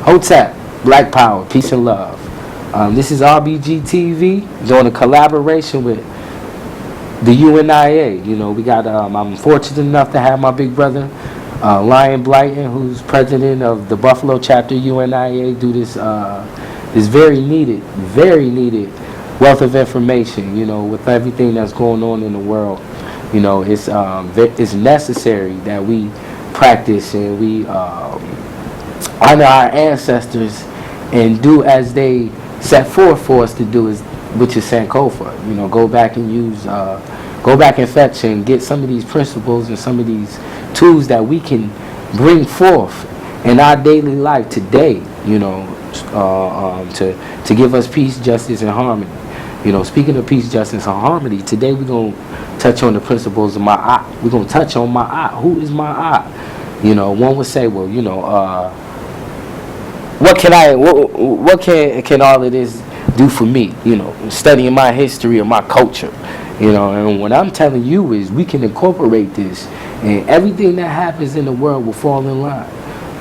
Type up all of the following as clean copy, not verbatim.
Hotep, Black Power, Peace and Love. This is RBG TV doing a collaboration with the UNIA. You know, we got. I'm fortunate enough to have my big brother, Lion Blyton, who's president of the Buffalo chapter UNIA, do this this very needed wealth of information. You know, with everything that's going on in the world, you know, it's necessary that we practice and we honor our ancestors and do as they set forth for us to do, which is Sankofa. You know, go back and fetch and get some of these principles and some of these tools that we can bring forth in our daily life today. You know, to give us peace, justice, and harmony. You know, speaking of peace, justice, and harmony, today we're gonna touch on the principles of Maat. We're gonna touch on Maat. Who is Maat? You know, one would say, well, you know, what can all of this do for me? You know, studying my history or my culture. You know, and what I'm telling you is we can incorporate this, and everything that happens in the world will fall in line.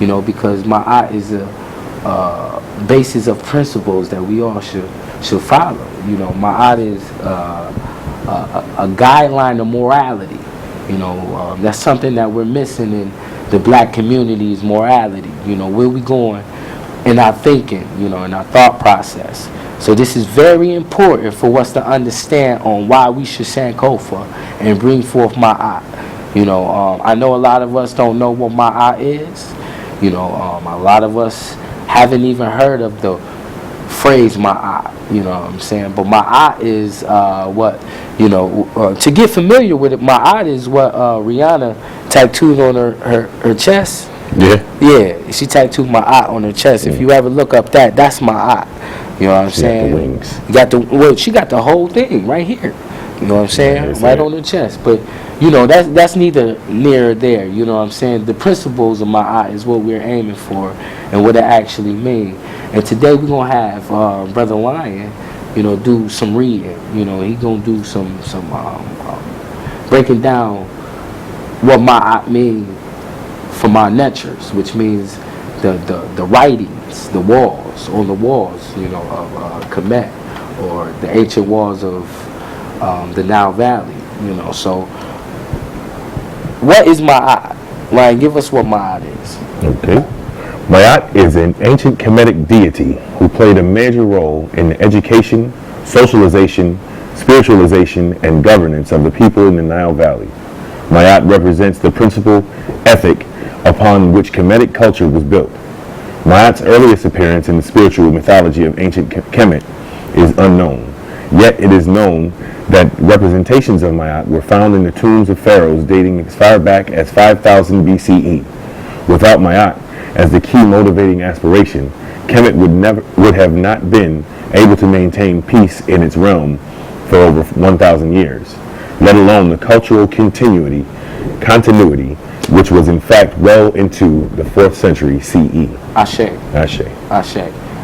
You know, because Maat is a basis of principles that we all should follow. You know, Maat is a guideline of morality. You know, that's something that we're missing in the black community's morality. You know, where we going in our thinking, you know, in our thought process. So this is very important for us to understand on why we should Sankofa and bring forth Maat. You know, I know a lot of us don't know what Maat is. You know, a lot of us haven't even heard of the phrase Maat. You know what I'm saying? But Maat is what, you know, to get familiar with it, Maat is what Rihanna tattooed on her chest. Yeah, she tattooed Maat on her chest. If you ever look up that's Maat. You know what I'm saying? Got the wings. She got the whole thing right here. You know what I'm saying? Yeah, right on her chest. But you know, that's neither near or there. You know what I'm saying? The principles of Maat is what we're aiming for and what it actually means. And today we're gonna have Brother Lion, you know, do some reading. You know, he's gonna do some breaking down what Maat means from our natures, which means the writings, the walls, on the walls, you know, of Kemet, or the ancient walls of the Nile Valley. You know, so what is Maat? Ryan, give us what Maat is. Okay. Maat is an ancient Kemetic deity who played a major role in the education, socialization, spiritualization, and governance of the people in the Nile Valley. Maat represents the principal ethic upon which Kemetic culture was built. Maat's earliest appearance in the spiritual mythology of ancient Kemet is unknown, yet it is known that representations of Maat were found in the tombs of pharaohs dating as far back as 5000 BCE. Without Maat as the key motivating aspiration, Kemet would have not been able to maintain peace in its realm for over 1,000 years, let alone the cultural continuity, which was in fact well into the 4th century CE. Ashe.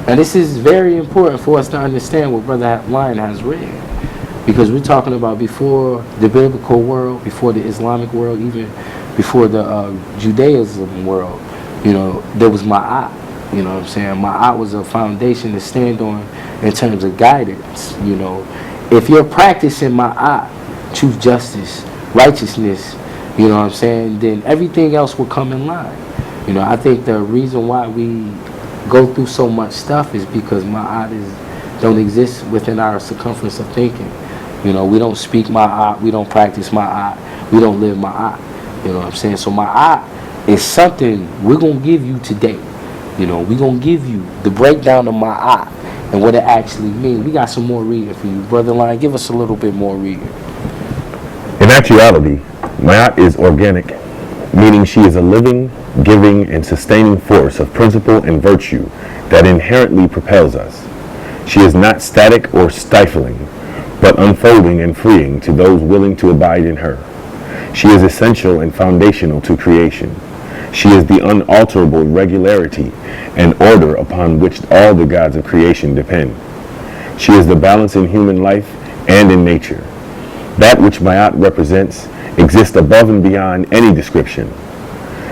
Now this is very important for us to understand what Brother Lion has read, because we're talking about before the biblical world, before the Islamic world, even before the Judaism world. You know, there was Maat. You know what I'm saying? Maat was a foundation to stand on in terms of guidance. You know, if you're practicing Maat, truth, justice, righteousness, you know what I'm saying, then everything else will come in line. You know, I think the reason why we go through so much stuff is because Maat don't exist within our circumference of thinking. You know, we don't speak Maat, we don't practice Maat, we don't live Maat. You know what I'm saying? So Maat is something we're going to give you today. You know, we're going to give you the breakdown of Maat and what it actually means. We got some more reading for you. Brother Lion, give us a little bit more reading. In actuality, Maat is organic, meaning she is a living, giving, and sustaining force of principle and virtue that inherently propels us. She is not static or stifling, but unfolding and freeing to those willing to abide in her. She is essential and foundational to creation. She is the unalterable regularity and order upon which all the gods of creation depend. She is the balance in human life and in nature. That which Maat represents exists above and beyond any description.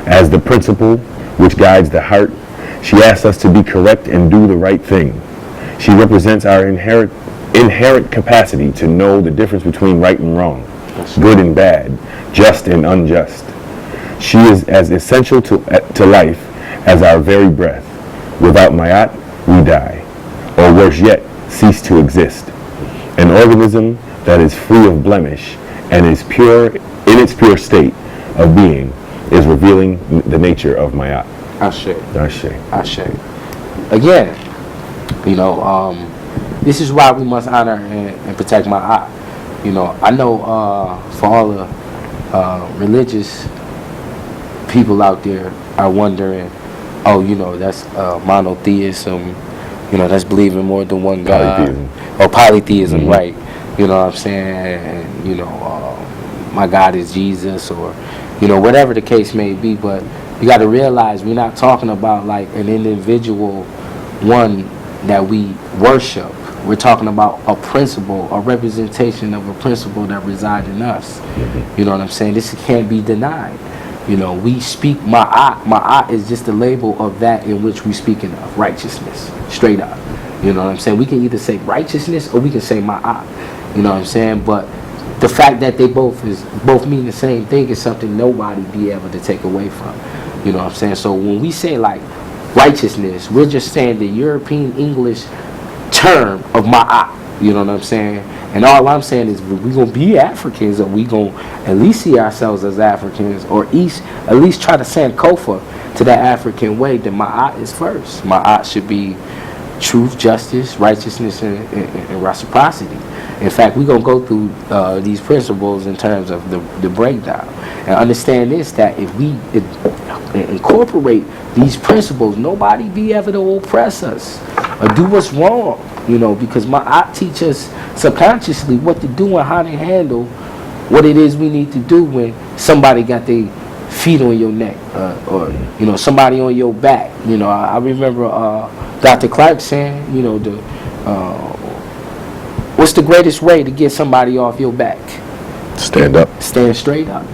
As the principle which guides the heart, She asks us to be correct and do the right thing. She represents our inherent capacity to know the difference between right and wrong, good and bad, just and unjust. She is as essential to life as our very breath. Without Maat, we die, or worse yet, cease to exist. An organism that is free of blemish and is pure in its pure state of being is revealing the nature of Maat. Ashe. Ashe. Ashe. Again, this is why we must honor and protect Maat. I know for all the religious people out there are wondering, that's monotheism, that's believing more than one God. Polytheism. Or polytheism, right. You know what I'm saying? And, my God is Jesus, or, whatever the case may be. But you got to realize we're not talking about like an individual one that we worship. We're talking about a principle, a representation of a principle that resides in us. You know what I'm saying? This can't be denied. We speak Ma'at. Ma'at is just the label of that in which we're speaking of, righteousness, straight up. You know what I'm saying? We can either say righteousness or we can say Ma'at. You know what I'm saying? But the fact that they both mean the same thing is something nobody be able to take away from. You know what I'm saying? So when we say like righteousness, we're just saying the European English term of Ma'at. You know what I'm saying? And all I'm saying is we're going to be Africans, or we're going to at least see ourselves as Africans, or at least try to Sankofa to that African way. Then Ma'at is first. Ma'at should be truth, justice, righteousness, and reciprocity. In fact, we're going to go through these principles in terms of the breakdown. And understand this, that if we incorporate these principles, nobody be able to oppress us or do us wrong, because Ma'at teach us subconsciously what to do and how to handle what it is we need to do when somebody got their feet on your neck, or somebody on your back. I remember Dr. Clark saying, what's the greatest way to get somebody off your back? Stand up. Stand straight up.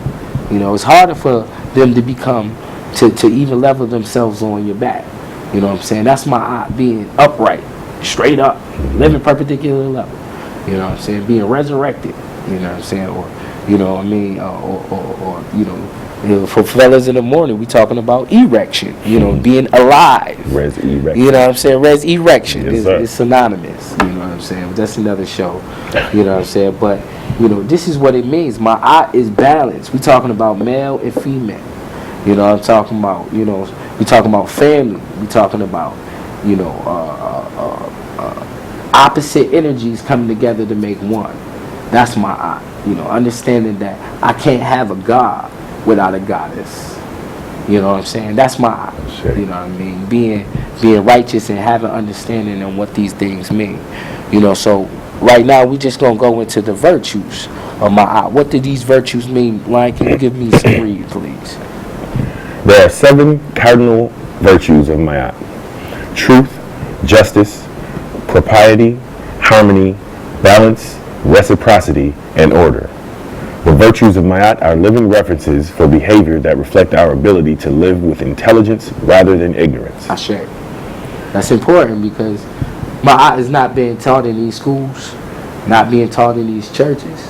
It's harder for them to become, to even level themselves on your back. You know what I'm saying? That's Ma'at, being upright, straight up, living perpendicular level. You know what I'm saying? Being resurrected. You know what I'm saying? Or, for fellas in the morning, we talking about erection. Being alive. Res erection. You know what I'm saying? Res erection Yes, is synonymous. You know what I'm saying? But that's another show. You know what I'm saying? But this is what it means. Ma'at is balance. We talking about male and female. I'm talking about. We talking about family. We talking about opposite energies coming together to make one. That's Ma'at. Understanding that I can't have a God without a goddess. You know what I'm saying? That's Ma'at. Sure. You know what I mean? Being righteous and having understanding on what these things mean. So right now we just gonna go into the virtues of Ma'at. What do these virtues mean? Lion, can you give me some read, please? There are 7 cardinal virtues of Ma'at: truth, justice, propriety, harmony, balance, reciprocity, and order. The virtues of Ma'at are living references for behavior that reflect our ability to live with intelligence rather than ignorance. Ashe. That's important because Ma'at is not being taught in these schools, not being taught in these churches.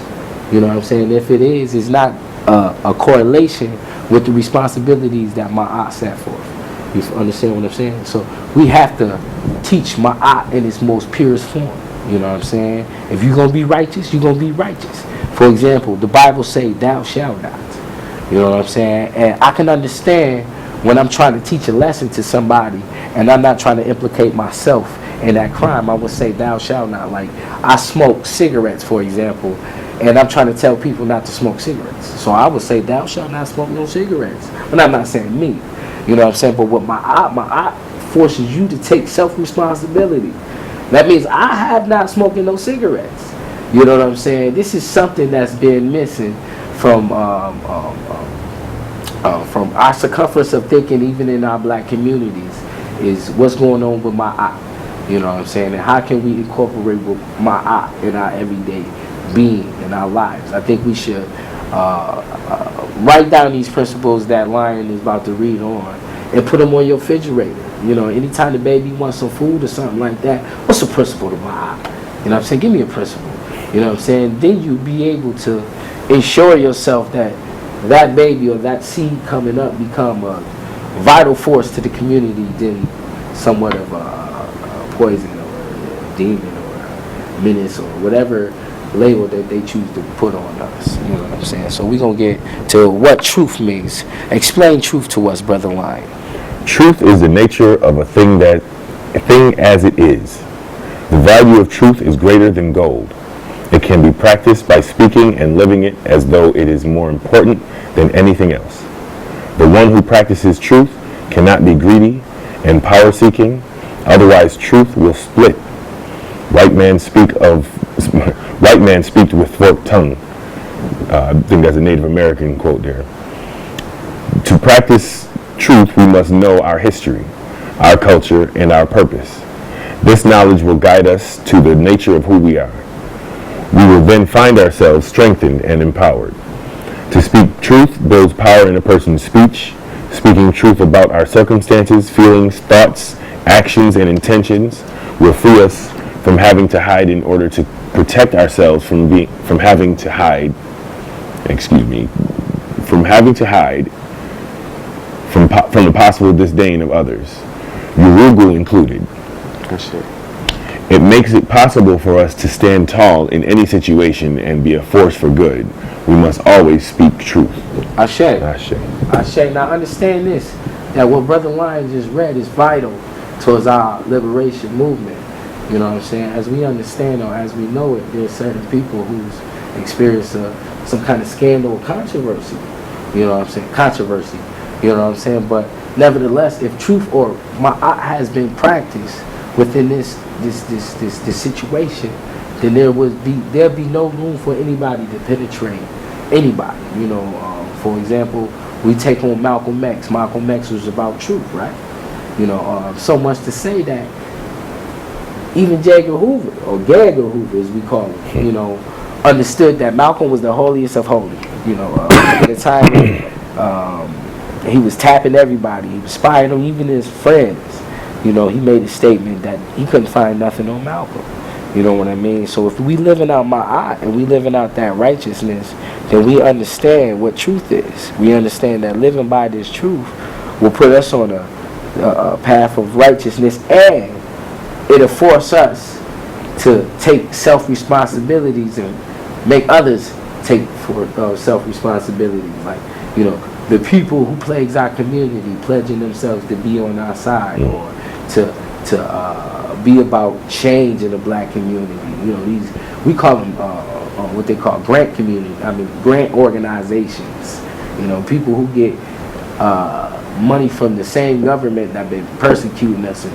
You know what I'm saying? If it is, it's not a correlation with the responsibilities that Ma'at set forth. You understand what I'm saying? So we have to teach Ma'at in its most purest form. You know what I'm saying? If you're going to be righteous, you're going to be righteous. For example, the Bible say, thou shalt not. You know what I'm saying? And I can understand when I'm trying to teach a lesson to somebody and I'm not trying to implicate myself in that crime. I would say, thou shalt not. Like, I smoke cigarettes, for example, and I'm trying to tell people not to smoke cigarettes. So I would say, thou shalt not smoke no cigarettes. But I'm not saying me. You know what I'm saying? But with Ma'at forces you to take self-responsibility. That means I have not smoking no cigarettes. You know what I'm saying? This is something that's been missing from our circumference of thinking, even in our black communities, is what's going on with Ma'at. You know what I'm saying? And how can we incorporate with Ma'at in our everyday being, in our lives? I think we should write down these principles that Lion is about to read on and put them on your refrigerator. You know, anytime the baby wants some food or something like that, what's the principle to Maat? You know what I'm saying? Give me a principle. You know what I'm saying? Then you be able to ensure yourself that that baby or that seed coming up become a vital force to the community than somewhat of a poison or a demon or a menace or whatever label that they choose to put on us. You know what I'm saying? So we're going to get to what truth means. Explain truth to us, Brother Lion. Truth is the nature of a thing as it is. The value of truth is greater than gold. It can be practiced by speaking and living it as though it is more important than anything else. The one who practices truth cannot be greedy and power-seeking, otherwise truth will split. White man speak with forked tongue. I think that's a Native American quote there. To practice truth, we must know our history, our culture, and our purpose. This knowledge will guide us to the nature of who we are. We will then find ourselves strengthened and empowered. To speak truth builds power in a person's speech. Speaking truth about our circumstances, feelings, thoughts, actions, and intentions will free us from having to hide in order to protect ourselves from having to hide from the possible disdain of others, Urugu included. That's it. It makes it possible for us to stand tall in any situation and be a force for good. We must always speak truth. Ashe. Ashe. Ashe. Now understand this, that what Brother Lion just read is vital towards our liberation movement. You know what I'm saying? As we understand or as we know it, there's certain people who's experienced some kind of scandal or controversy. You know what I'm saying? Controversy. You know what I'm saying? But nevertheless, if truth or Maat has been practiced within this situation, then there'd be no room for anybody to penetrate anybody. You know, for example, we take on Malcolm X. Malcolm X was about truth, right? You know, so much to say that even J. Edgar Hoover, or Gagger Hoover as we call him, you know, understood that Malcolm was the holiest of holy. You know, at the time he was tapping everybody, he was spying on even his friends. You know, he made a statement that he couldn't find nothing on Malcolm. You know what I mean? So if we living out Maat and we living out that righteousness, then we understand what truth is. We understand that living by this truth will put us on a path of righteousness, and it'll force us to take self-responsibilities and make others take for self-responsibility. Like, you know, the people who plagues our community pledging themselves to be on our side, or to be about change in the black community. You know, we call them what they call grant organizations. You know, people who get money from the same government that been persecuting us and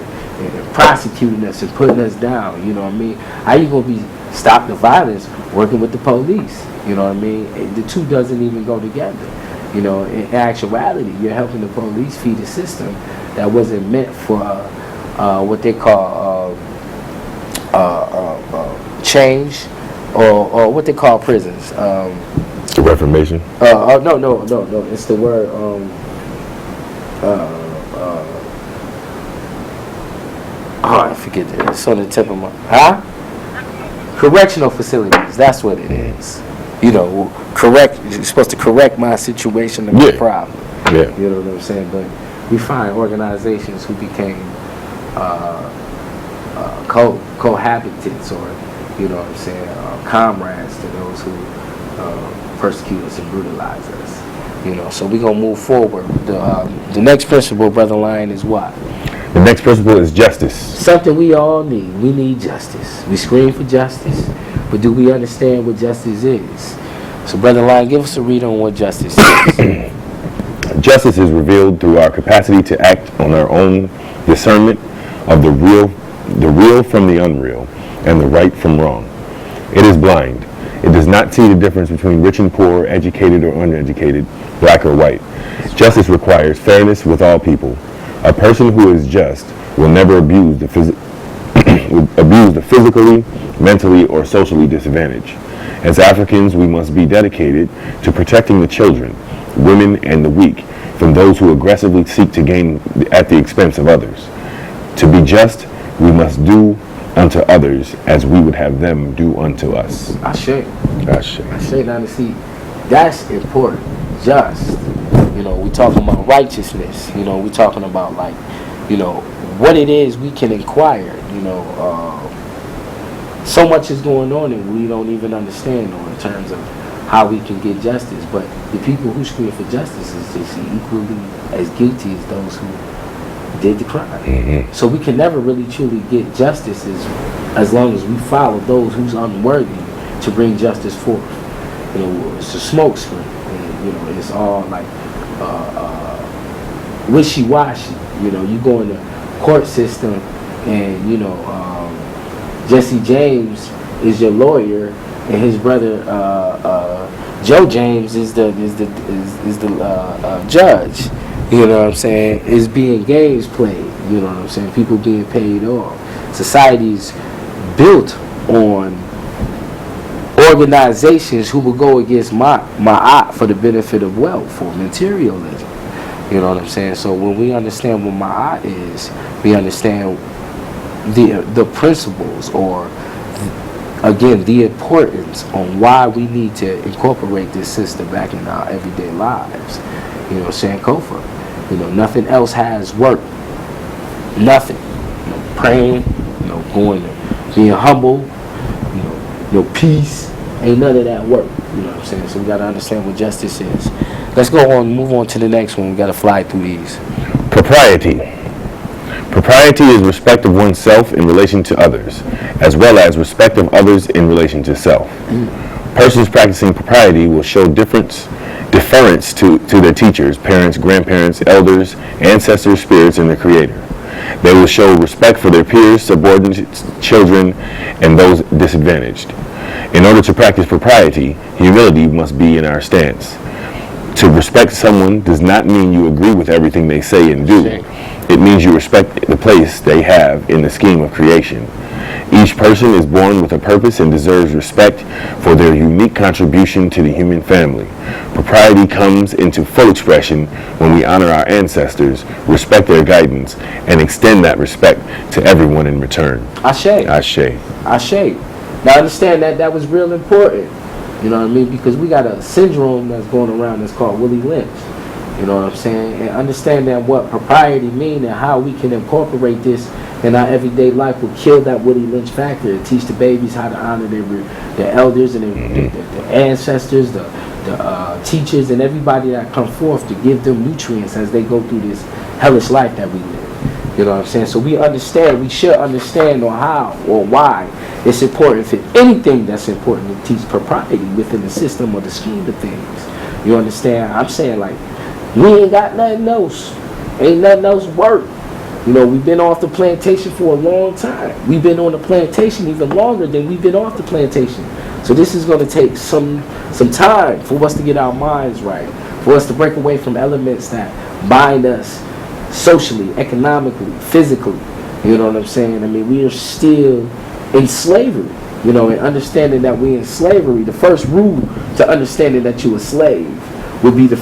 prosecuting us and putting us down. You know what I mean? How you gonna be stop the violence working with the police? You know what I mean? The two doesn't even go together. You know, in actuality, you're helping the police feed a system that wasn't meant for what they call change, or what they call prisons. Reformation? No. It's the word. I forget that. It's on the tip of my. Correctional facilities. That's what it is. You know, you're supposed to correct my situation and my problem. Yeah. You know what I'm saying? But we find organizations who became cohabitants, or, you know what I'm saying, comrades to those who persecute us and brutalize us. You know, so we're going to move forward. The next principle, Brother Lion, is what? The next principle is justice. Something we all need. We need justice. We scream for justice, but do we understand what justice is? So, Brother Lion, give us a read on what justice is. Justice is revealed through our capacity to act on our own discernment of the real from the unreal, and the right from wrong. It is blind. It does not see the difference between rich and poor, educated or uneducated, black or white. Justice requires fairness with all people. A person who is just will never abuse the physically, mentally, or socially disadvantaged. As Africans, we must be dedicated to protecting the children, women, and the weak from those who aggressively seek to gain at the expense of others. To be just, we must do unto others as we would have them do unto us. I share. Ashe. I say now to see, that's important. Just, we talking about righteousness. We talking about like, what it is we can inquire. So much is going on and we don't even understand in terms of how we can get justice. But the people who scream for justice is just equally as guilty as those who did the crime. Mm-hmm. So we can never really truly get justice as long as we follow those who's unworthy to bring justice forth. It's a smoke screen. And, it's all like wishy-washy. You go in the court system and Jesse James is your lawyer and his brother Joe James is the judge. You know what I'm saying? Is being games played. You know what I'm saying? People being paid off. Society's built on organizations who will go against Maat for the benefit of wealth or materialism. You know what I'm saying? So when we understand what Maat is, we understand the principles or again the importance on why we need to incorporate this system back in our everyday lives. Sankofa. Nothing else has worked. Nothing. Praying, going to being humble, peace. Ain't none of that work. You know what I'm saying? So we got to understand what justice is. Let's go on, move on to the next one. We got to fly through these. Propriety. Propriety is respect of oneself in relation to others, as well as respect of others in relation to self. Persons practicing propriety will show deference to their teachers, parents, grandparents, elders, ancestors, spirits, and the Creator. They will show respect for their peers, subordinates, children, and those disadvantaged. In order to practice propriety, humility must be in our stance. To respect someone does not mean you agree with everything they say and do. It means you respect the place they have in the scheme of creation. Each person is born with a purpose and deserves respect for their unique contribution to the human family. Propriety comes into full expression when we honor our ancestors, respect their guidance, and extend that respect to everyone in return. Ashe. Ashe. Ashe. Now understand that was real important. You know what I mean? Because we got a syndrome that's going around that's called Willie Lynch. You know what I'm saying? And understanding what propriety means and how we can incorporate this in our everyday life will kill that Willie Lynch factor and teach the babies how to honor their elders and their ancestors, the teachers, and everybody that come forth to give them nutrients as they go through this hellish life that we live. You know what I'm saying? So we should understand on how or why it's important for anything that's important to teach propriety within the system or the scheme of things. You understand? I'm saying like, we ain't got nothing else. Ain't nothing else work. We've been off the plantation for a long time. We've been on the plantation even longer than we've been off the plantation. So this is going to take some time for us to get our minds right, for us to break away from elements that bind us socially, economically, physically. You know what I'm saying? I mean, we are still in slavery. And understanding that we're in slavery, the first rule to understanding that you're a slave would be the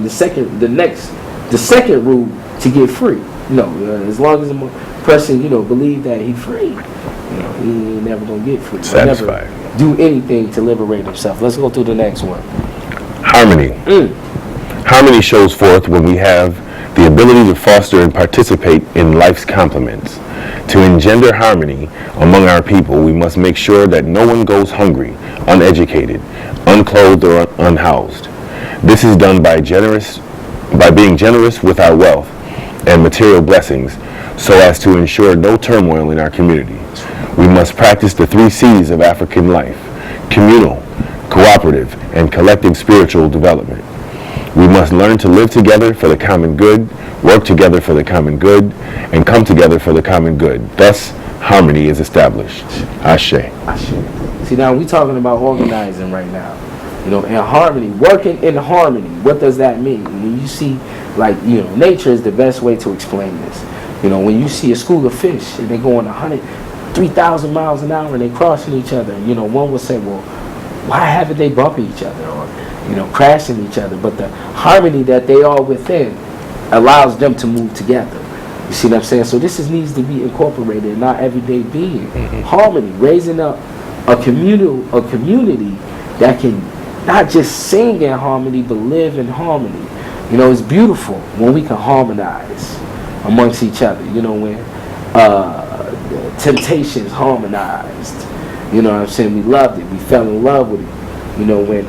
second rule to get free. As long as a person, believe that he's free, he ain't never gonna get free. Satisfied. Never do anything to liberate himself. Let's go through the next one. Harmony. Harmony shows forth when we have the ability to foster and participate in life's complements. To engender harmony among our people, we must make sure that no one goes hungry, uneducated, unclothed, or unhoused. This is done by being generous with our wealth and material blessings so as to ensure no turmoil in our community. We must practice the 3 C's of African life: communal, cooperative, and collective spiritual development. We must learn to live together for the common good, work together for the common good, and come together for the common good. Thus, harmony is established. Ashe. Ashe. See, now we talking about organizing right now. In harmony, working in harmony. What does that mean? When you see, nature is the best way to explain this. When you see a school of fish and they going 3,000 miles an hour and they crossing each other, one will say, well, why haven't they bumping each other or, crashing each other? But the harmony that they are within allows them to move together. You see what I'm saying? So this needs to be incorporated in our everyday being. Harmony, raising up a community that can not just sing in harmony, but live in harmony. You know, it's beautiful when we can harmonize amongst each other. You know, when Temptations harmonized. You know what I'm saying? We loved it. We fell in love with it. You know, when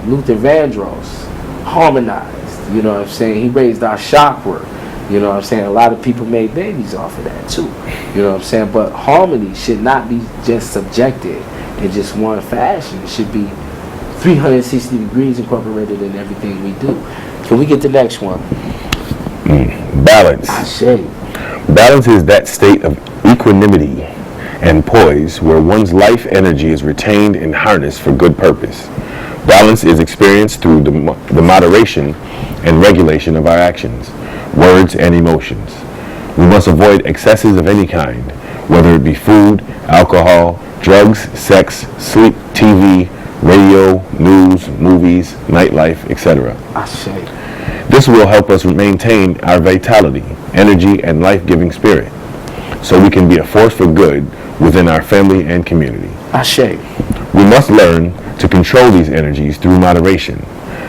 Luther Vandross harmonized. You know what I'm saying? He raised our chakra. You know what I'm saying? A lot of people made babies off of that too. You know what I'm saying? But harmony should not be just subjected in just one fashion. It should be 360 degrees incorporated in everything we do. Can we get the next one? Balance. Balance is that state of equanimity and poise where one's life energy is retained and harnessed for good purpose. Balance is experienced through the moderation and regulation of our actions, words, and emotions. We must avoid excesses of any kind, whether it be food, alcohol, drugs, sex, sleep, TV, radio, news, movies, nightlife, etc. This will help us maintain our vitality, energy, and life-giving spirit, so we can be a force for good within our family and community. We must learn to control these energies through moderation.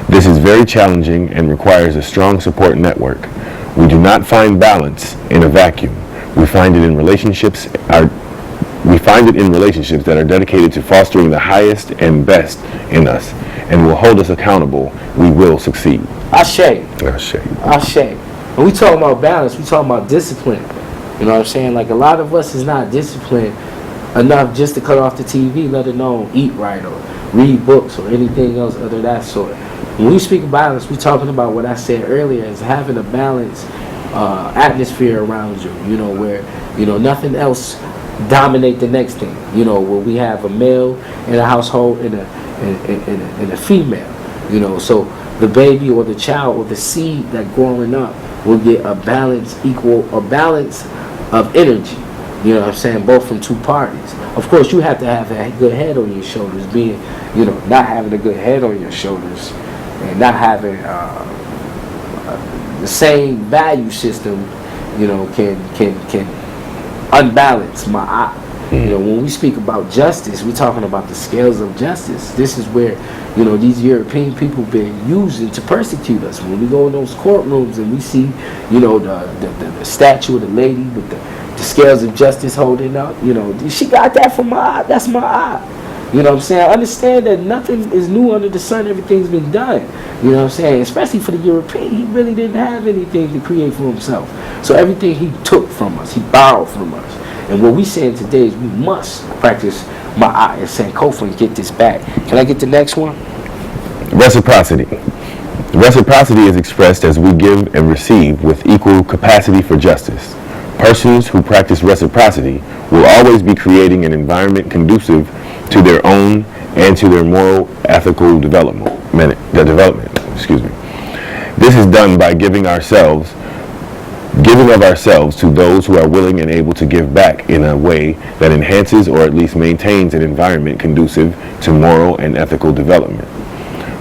This is very challenging and requires a strong support network. We do not find balance in a vacuum. We find it in relationships that are dedicated to fostering the highest and best in us and will hold us accountable. We will succeed. When we talk about balance, we talk about discipline. You know what I'm saying? Like, a lot of us is not disciplined enough just to cut off the TV, let alone eat right or read books or anything else other that sort. When we speak of balance, we're talking about what I said earlier, is having a balanced atmosphere around you, you know, where, you know, nothing else dominate the next thing. You know, where we have a male in a household and a female, you know, so the baby or the child or the seed that growing up will get a balance of energy. You know what I'm saying? Both from two parties. Of course, you have to have a good head on your shoulders. Being, you know, not having a good head on your shoulders and not having the same value system, you know, can unbalance my eye. You know, when we speak about justice, we're talking about the scales of justice. This is where, you know, these European people been using to persecute us. When we go in those courtrooms and we see, you know, the statue of the lady with the scales of justice holding up, you know, she got that from my eye. That's my eye. You know what I'm saying? I understand that nothing is new under the sun. Everything's been done. You know what I'm saying? Especially for the European, he really didn't have anything to create for himself. So everything he took from us, he borrowed from us. And what we saying today is we must practice Maat and Sankofa and get this back. Can I get the next one? Reciprocity. Reciprocity is expressed as we give and receive with equal capacity for justice. Persons who practice reciprocity will always be creating an environment conducive to their own and to their moral, ethical development. This is done by giving of ourselves to those who are willing and able to give back in a way that enhances or at least maintains an environment conducive to moral and ethical development.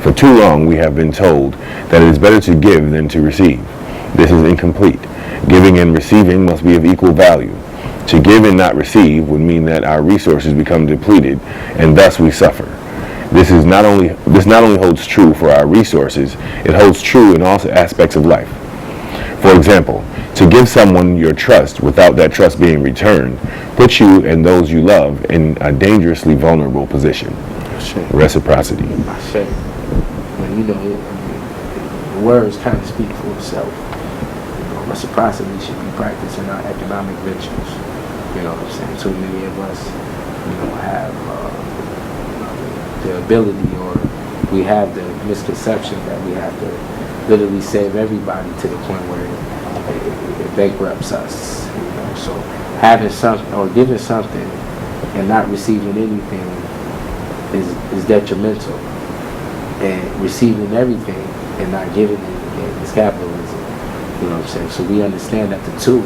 For too long, we have been told that it is better to give than to receive. This is incomplete. Giving and receiving must be of equal value. To give and not receive would mean that our resources become depleted, and thus we suffer. This not only holds true for our resources, it holds true in all aspects of life. For example, to give someone your trust without that trust being returned puts you and those you love in a dangerously vulnerable position. Reciprocity. When, you know, the words kind of speak for itself. You know, reciprocity should be practiced in our economic ventures. You know what I'm saying? Too many of us, you know, have the ability, or we have the misconception that we have to literally save everybody to the point where it bankrupts us. You know, so having something or giving something and not receiving anything is detrimental. And receiving everything and not giving anything is capitalism. You know what I'm saying? So we understand that the two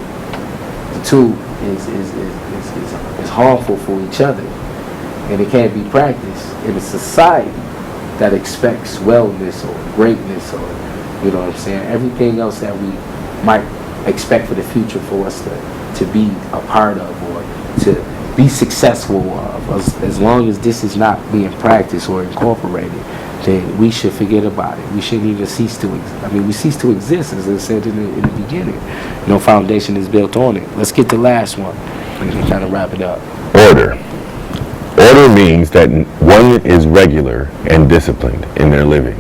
is harmful for each other, and it can't be practiced in a society that expects wellness or greatness, or, you know what I'm saying, everything else that we might expect for the future for us to be a part of or to be successful of. As long as this is not being practiced or incorporated, then we should forget about it. We shouldn't even cease to we cease to exist, as I said in the beginning. No foundation is built on it. Let's get the last one and kind of wrap it up. Order. Order means that one is regular and disciplined in their living.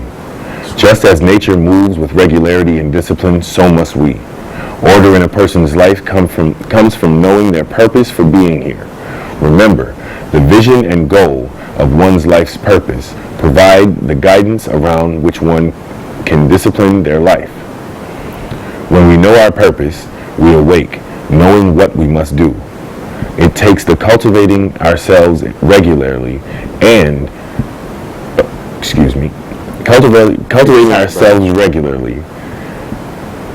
Just as nature moves with regularity and discipline, so must we. Order in a person's life comes from knowing their purpose for being here. Remember, the vision and goal of one's life's purpose provide the guidance around which one can discipline their life. When we know our purpose, we awake, knowing what we must do. It takes the cultivating ourselves regularly and, cultivating ourselves regularly,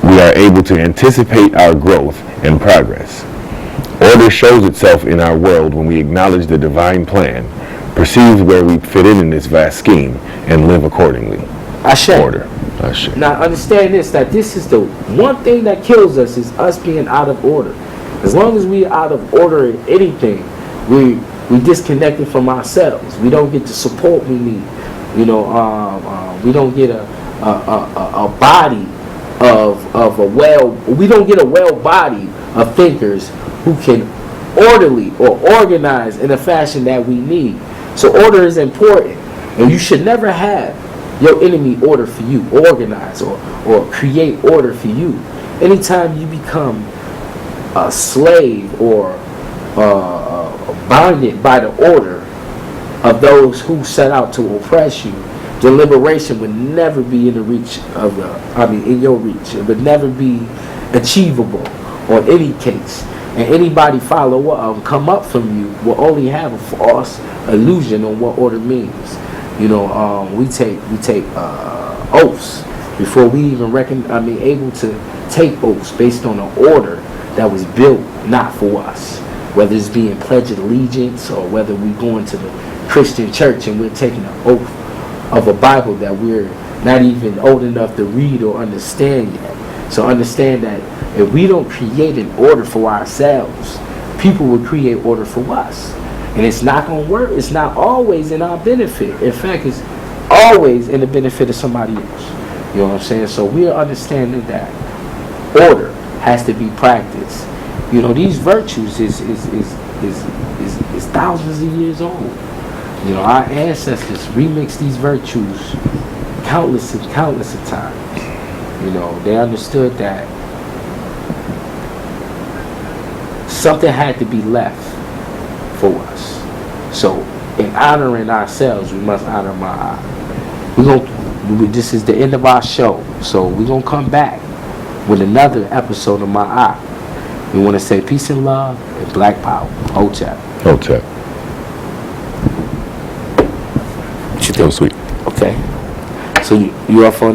we are able to anticipate our growth and progress. Order shows itself in our world when we acknowledge the divine plan, perceive where we fit in this vast scheme, and live accordingly. Order. Now understand this, that this is the one thing that kills us, is us being out of order. As long as we are out of order in anything, we disconnected from ourselves. We don't get the support we need. We don't get a body we don't get a well body of thinkers who can orderly or organize in a fashion that we need. So order is important, and you should never have your enemy order for you, organize or create order for you. Anytime you become a slave or bonded by the order of those who set out to oppress you, the liberation would never be in the reach of in your reach. It would never be achievable on any case. And anybody come up from you will only have a false illusion on what order means. We take oaths before we even able to take oaths based on an order that was built not for us. Whether it's being pledged allegiance or whether we're going to the Christian church and we're taking an oath of a Bible that we're not even old enough to read or understand yet. So understand that if we don't create an order for ourselves, people will create order for us. And it's not going to work. It's not always in our benefit. In fact, it's always in the benefit of somebody else. You know what I'm saying? So we are understanding that order has to be practiced. These virtues is thousands of years old. Our ancestors remixed these virtues countless and countless of times. They understood that something had to be left for us. So in honoring ourselves, we must honor Maat. This is the end of our show. So we're going to come back with another episode of Maat. We want to say peace and love and black power. Hotep. She feels sweet. Okay. So you up for